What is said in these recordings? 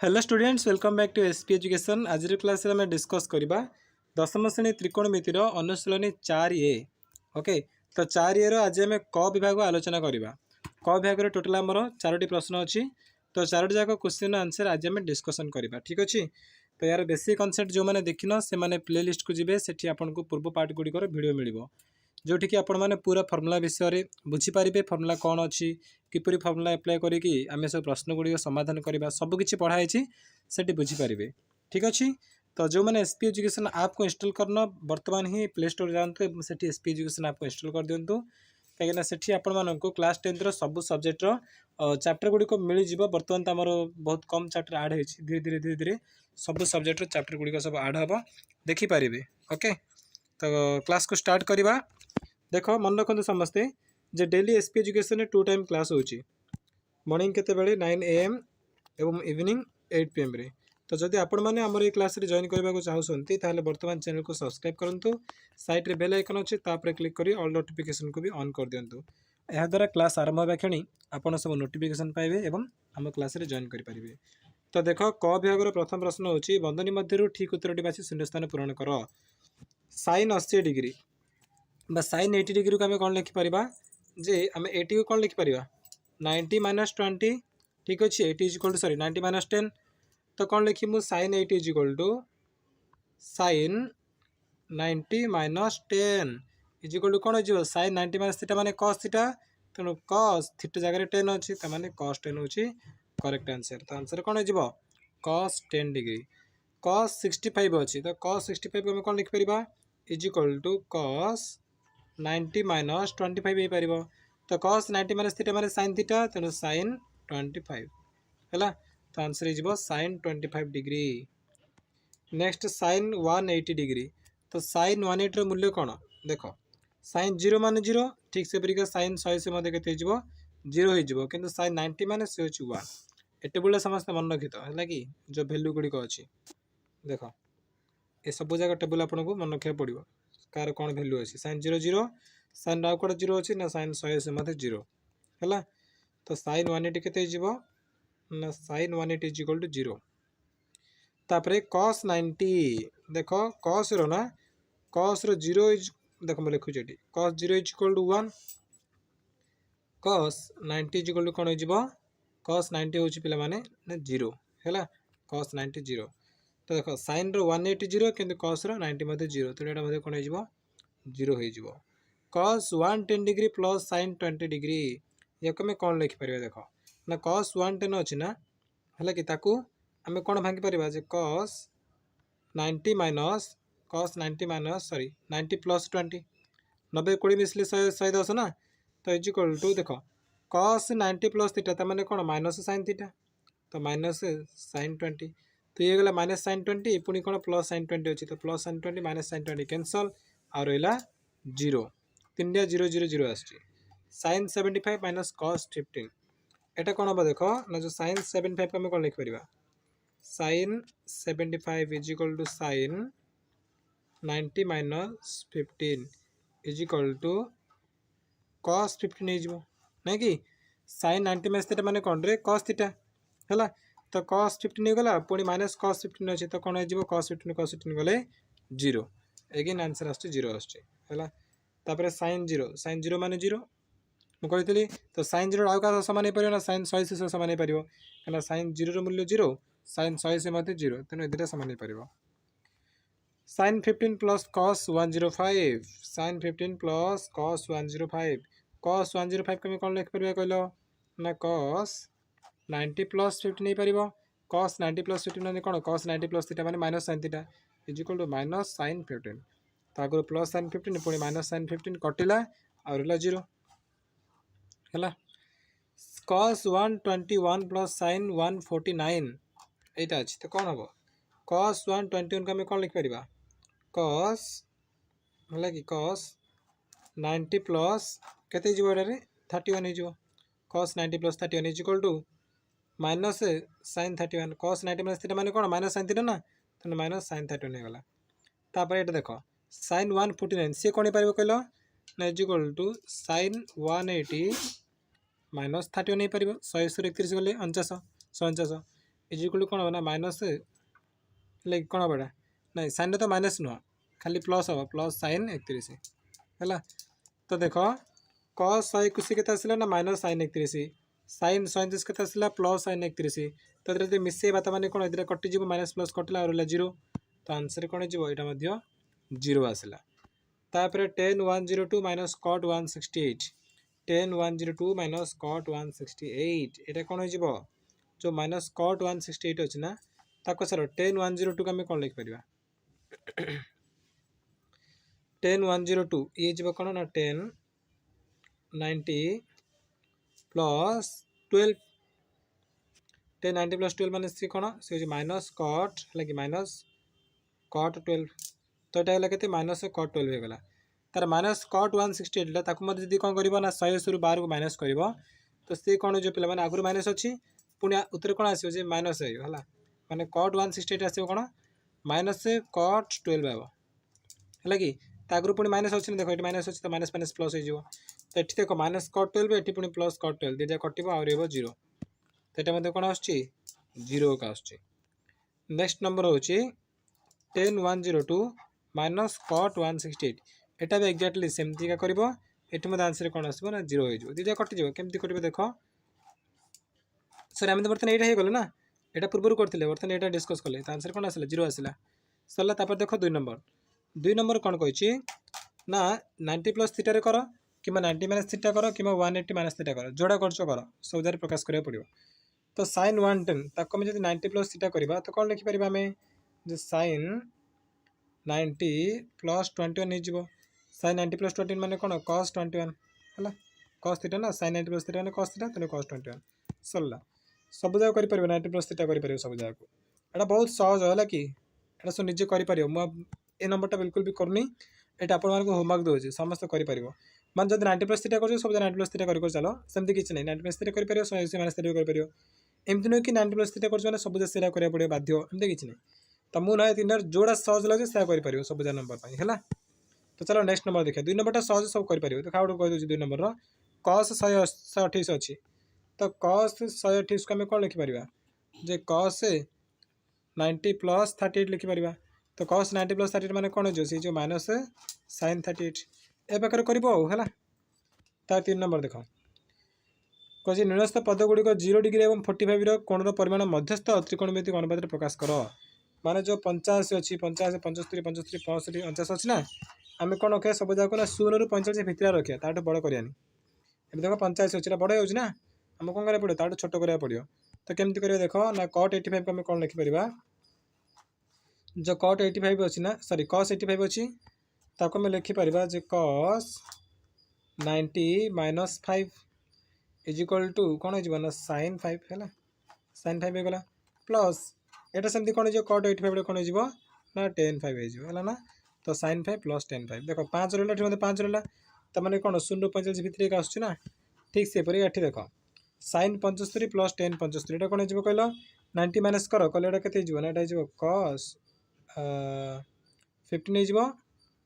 Hello students welcome back to SP education. आज class रे हमें डिस्कस करबा दशम श्रेणी त्रिकोणमितिर अनुशीलनी 4A। ओके, तो 4A रो आज हमें क विभाग आलोचना करबा। क विभाग रो टोटल हमर 4टी प्रश्न अछि, तो 4टी जाक क्वेश्चन आंसर आज हमें डिस्कशन करबा। ठीक अछि, तो यार बेसिक कांसेप्ट जो माने देखिनो से माने प्लेलिस्ट को जिवे, सेठी आपनको पूर्व पार्ट गुडी वीडियो मिलिबो, जोठी कि आपण माने पूरा फॉर्मूला विषय रे बुझी पारिबे। फॉर्मूला कौन अछि, किपरि फॉर्मूला अप्लाई करिकी आमे सब प्रश्न गुडी समाधान करबा, सब किछि पढ़ाई छी सेठी बुझी पारिबे। ठीक अछि, तो जो माने एसपी एजुकेशन ऐप को इंस्टॉल करना वर्तमान ही प्ले स्टोर जानते सेठी एसपी एजुकेशन ऐप को इंस्टॉल कर दियंतु, कहीं सेठी आपण मानको क्लास 10 रो सब सब्जेक्ट रो चैप्टर गुडी को मिली जिवो। वर्तमान त हमर बहुत कम चैप्टर ऐड होइछि, धीरे धीरे सब सब्जेक्ट रो चैप्टर गुडी को सब ऐड हबो, देखि पारिबे। ओके, तो क्लास को स्टार्ट करबा। देखो मन रखते समस्ते जे daily SP education 2 time class होची, मॉर्निंग केते बेले 9 AM एवं इवनिंग 8 PM रे। तो जदि आपण माने हमर ए क्लास रे जॉइन करबा को चाहउसंती ताहले वर्तमान चैनल को सब्सक्राइब करंतु, साइड रे बेल आइकन अछि तापर क्लिक करी ऑल नोटिफिकेशन को भी ऑन कर दियंतु। एहा द्वारा क्लास आरंभ होबा क्षणी आपण सब नोटिफिकेशन पाइबे एवं हम क्लास रे जॉइन करि परिबे। तो देखो क विभाग रो प्रथम प्रश्न होची, बंधनी मध्यरु ठीक उत्तरटी बाछि शून्य स्थान पूरण करो। sin 80 डिग्री बा sin 80 डिग्री को आम कौन लिखिपर जे आम 80 को कौन लिखिपर 90 - 20। ठीक अच्छे, 80 इज इक्वल टू सॉरी 90 - 10। तो कौन लिखी मु sin 80 is equal to sin 90 - 10 is equal to कौन हो sin 90 - थीटा माने cos थीटा, तेणु cos थीटा जगह 10 अच्छी माने cos 10 हूँ करेक्ट आंसर। तो आंसर कौन हो cos 10 डिग्री। cos 65 अच्छी, तो cos 65 को आम कौन लिखिपर इज इक्वल टू cos 90 - 25 हो पार। तो cos 90 - थीटा माने sin थीटा, तेणु sin 25 है। तो आंसर हो sin 25 degree. Next sin 180 degree. तो sin 180 मूल्य कौन देख, sin 0 मान 0, ठीक से परिका sin 100 से मध्य के 0 हो, किंतु sin 90 मान से 1। एटे बुले समस्त मन रखी तो है कि जो भैल्यू गुड़िक अच्छी देख, ये सब जगह टेबल आपको मन रखा पड़ो कार कौन भैल्यू अच्छी। sin 0 0, sin आउ कौन 0 अच्छी ना sin 100 से मध्य 0 है। तो sin 180 के ना sin 180 इज इक्वल टू 0। तापर cos 90 देख, cos रो ना cos रो 0 इज देख मैं लिखुची ये cos 0 is equal to 1, cos 90 is equal to कौन हो cos 90 हूँ पे माने 0 है, cos 90 0। तो देख sin रो 180 0 किंतु cos रो 90 मध्य 0, तो यहाँ मध्य कौन हो 0 हो। cos 110 degree plus sin 20 degree या आम कौन लिखिपर देख ना cos 110 अच्छी ना है कि आम कौन भांगी पार cos 90 minus cos 90 sorry 90 plus 20, 90 20 मिसले 110 ना, तो इज इक्वल टू देख cos 90 प्लस थीटा मैंने कौन माइनस sin थीटा, तो माइनस sin 20। तो ये गला माइनस sin 20 पुणी कौन प्लस sin 20 अच्छी, तो plus sin 20 minus sin 20 cancel आ रहा 0, 3 0 0 0 आसची। sin 75 माइनस cos 15 एटा कौन हम देख ना जो sin 75 को आम कौन लिखिपर sin 75 is equal to sin 90 - 15 is equal to cos 15 हो ना कि sin 90 - थीटा माने कौन रे cos थीटा है। तो cos 15 गला पुणी माइनस cos 15 अच्छे, तो कौन हो cos 15 गले 0, एगेन आंसर आस 0 आसला। sin 0 माने 0 मुझे कही, तो sin 0 आउ क्या सामान हो ना sin 100 से सामान हो पार, sin 0 मूल्य 0, sin 100 से मध्य 0, तेणु ये सामान हो पार। sin 15 plus cos 105, sin 15 plus cos 105, cos 105 को कौन लिखिपर कहल ना cos 90 प्लस 15 हो पार। cos 90 प्लस 15 मैंने कौन cos 90 प्लस थीटा मैंने minus sin theta is equal to minus sin 15, तो आगे प्लस sin 15 पुणी माइनस sin 15 कटिला और 0 है। cos 121 प्लस sin 149 यहाँ अच्छी, तो कौन हम cos 121 को आम कौन लिखिपर cos है कि cos 90 प्लस के 31 हो, cos 90 plus 31 is equal to minus sin 31, cos 90 minus theta माने कौन माइनस sin थीटा ना, तो माइनस sin 31 होगा। तापर ये देख sin 149 सी कौन हो पार कहल is equal to sin 180 minus 31 हो पार, 100 31 गले 49 149, इज इक्वल टू कौन हम ना माइनस लाइक कौन हम एटा नहीं साइन तो माइनस नुह खाली प्लस हम प्लस साइन 31 है। तो देख कस 121 के आसला ना माइनस साइन 31 साइन 37 के आसला प्लस साइन 31 तो ये मिसेबा तो मैंने कौन ये कटिज माइनस प्लस कटिला और जीरो तो आंसर कौन हो यहाँ जीरो आसला। तापर 10 102 माइनस कट 168 10 102 माइनस कट 168 ये कौन हो जो माइनस कट 168 अच्छी ना ताको सर 10 102 को आम कौन लिखिपर 10 102 ये जी कौन ना 10 90 प्लस 12 10 90 प्लस 12 मान सी कौन सी माइनस कट है कि माइनस कट 12 तो यहाँ है माइनस कट 12 हो गला तार माइनस कट 168 ताको जी कौन कर 180 रू 12 को माइनस कर तो सी कौन जो पे आगुरी माइनस अच्छी पुणी उत्तर कौन आसो माइनस है माने कट 168 आसो कौन माइनस कट 12 है कि आगुरी पुणी माइनस अच्छी देख ये माइनस अच्छी तो माइनस माइनस प्लस हो तो ये देख माइनस कट 12 ये पुणी प्लस कट 12 दुटा कटो आगे जीरो तो यहाँ मतलब कौन आसो जीरो का आसो। नेक्स्ट नंबर हूँ 10 102 माइनस कट 168 एटा भी एक्जाक्टली सेमती का कर ये आंसर कौन आसो ना जीरो हो दुटा कटिज केमती कट देख सर आम तो बर्तमान यहाँ गले ना यहाँ पूर्व करते बर्तमान यहाँ डिस्कस कले तो आंसर कौन आसला जीरो आसला सरला तापर देख 2 नंबर कौन कही ना 90 प्लस थीटा कर कि 90 माइनस थीटा कर कि 180 माइनस थीटा कर जोड़ा कर सब जगह प्रकाश करा पड़ो तो साइन 110 ताको जब 90 प्लस थीटा करवा तो कौन लिखिपर आम जो साइन 90 प्लस 21 हो साइन 90 प्लस 21 मान कौन कस 21 है कस थीटा ना साइन 90 प्लस थीटा मैंने कस थीटा तेनाली कस 21 सरला सब जगह कर 90 प्लस थीटा कर सब जगह को यहाँ बहुत सहज है कि यहाँ सब निजे कर ए नंबरटा बिल्कुल भी करनी ये आप होमवर्क दूसरी समस्त कर मान जब 90 प्लस थीटा कर सब 90 प्लस थीटा कर चलो सेमती किसी नहीं 90 प्लस थीटा कर 180 माइनस थीटा कर एमती नुह कि 90 प्लस थीटा कर सब जगह करा पड़ो बाध्य एमती किसी नहीं तो मुझे तीन जोड़ा सहज लगे से कर सब जगह नंबर है। तो चलो नेक्स्ट नंबर देखिए 2 नंबरटा सहज सब कर तो खाऊ कहीदे 2 नंबर कस 128 अच्छी तो कस 128 को आम कौन लिखिपर जे कस 90 प्लस 38 लिखिपर तो कस 90 प्लस 38 मैंने कौन हो जो माइनस साइन 38 ए प्रकार कर 3 नंबर देख कहे निरस्त पदगुड़िक 0 डिग्री और 45 कोणर परिमाण मध्यस्थ त्रिकोणमितिक अनुपात प्रकाश कर माने जो 85 अच्छी 85 75 75 65 49 अच्छी ना आम कौन रखा सब जगह ना 0 रू 45 भितर रखा ताठू बड़ करानी ए देख 85 अच्छी बड़ हो आम कौन करा पड़ो ताठू छोट करा पड़ो तो केमती कर देख ना कट 85 को आम कौन लिखिपर जो कट 85 अच्छी ना सॉरी कस 85 अच्छी ताको आम लिखिपर जे कस 90 माइनस 5 इज इक्वल टू कौन हो ना साइन 5 है साइन 5 होगा प्लस एटा सेमती कौन हो कट 85 कौन हो ना 10 5 है ना तो साइन 5 प्लस 10 5 देख 5 रहा 5 रहा तो मैंने कौन 0 रू 45 भितर आसूँ ठीक से ये देख साइन 75 प्लस 10 75 ये कौन हो कहल 90 माइनस कर कले के ना यहाँ कस 15 हो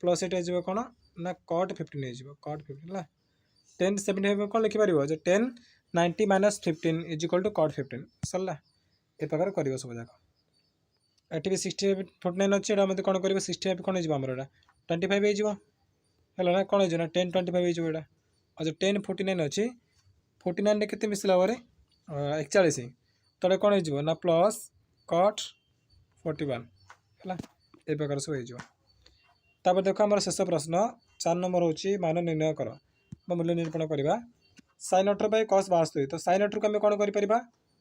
प्लस ये कौन ना कट 15 हो कट 15 है 10 75 कौन लिखिपर जो 10 90 minus 15 is equal to cot 15 सरला ए प्रकार कर सब जगह ये भी 60 49 अच्छे मतलब कौन कर 65 कौन होमर यहाँ 25 है ना कौन हो ना 10 25 होगा और जो 10 49 अच्छी 49 के मिसला 41 तले कौन हो ना प्लस कट 41 है ये प्रकार सब हो देख आम शेष प्रश्न 4 नंबर हूँ मान निर्णय कर मूल्य निरूपण करवा साइन 18 कस 72 तो साइन 18 को आम कौन कर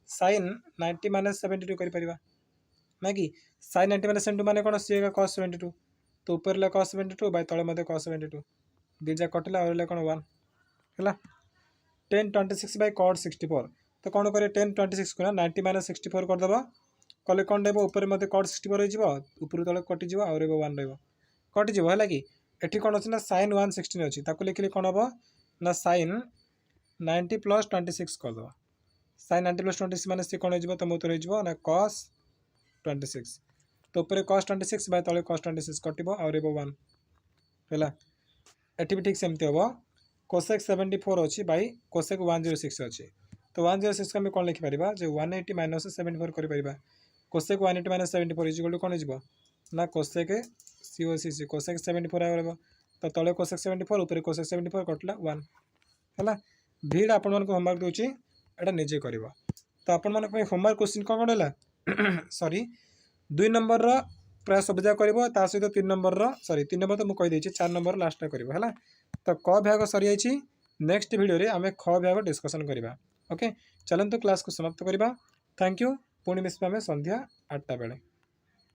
साइन 90 माइनस 72 कर ना कि साइन 90 माइनस 72 माने कौन सी कस 72 तो ऊपर कस 72 बै तले मध्य कस 72 दीजा कटिला और कौन 1 है 10 26 बै कट 64 तो कौन कर 10 26 को ना 90 माइनस 64 करदेव कले कौन रहा ऊपर मत कट 64 होपर तले कटिज और 1 रटिज है कि ये कौन अच्छी ना साइन 116 अच्छी ताको लिखिले कौन हम ना साइन 90 प्लस 26 करदे साइन 90 प्लस 26 माने सी कौन हो तो मो उत्तर हो ना कस 26 तो ऊपर कस 26 बै तले कस 26 कटिब और 1 है ये भी ठीक सेमती हम कोसेक 74 अच्छी बै कोसेक 106 अच्छी तो 106 को आम कौन लिखिपर जो 180 माइनस 74 कर कोसेक 180 माइनस 74 इजिकल टू कौन हो ना कोसेक सी कोसेक 74 आगे तो तले कोसेक 74 ऊपर कोसेक 74 कटला 1 है भिड आपण मानक होमवर्क दूसरी एटा निजे कर तो आपण मानक होमवर्क क्वेश्चन कौन कौन है सॉरी 2 नंबर प्राय सब जगह कर सहित 3 नंबर सॉरी 3 नंबर तो मुझे कहीदे 4 नंबर लास्ट कर तो क भाग सरी जाइए नेक्स्ट वीडियो आम ख भाग डिस्कसन करवा ओके चलते क्लास को समाप्त करवा थैंक यू पुणी मिसवा संध्या 8टा बेले।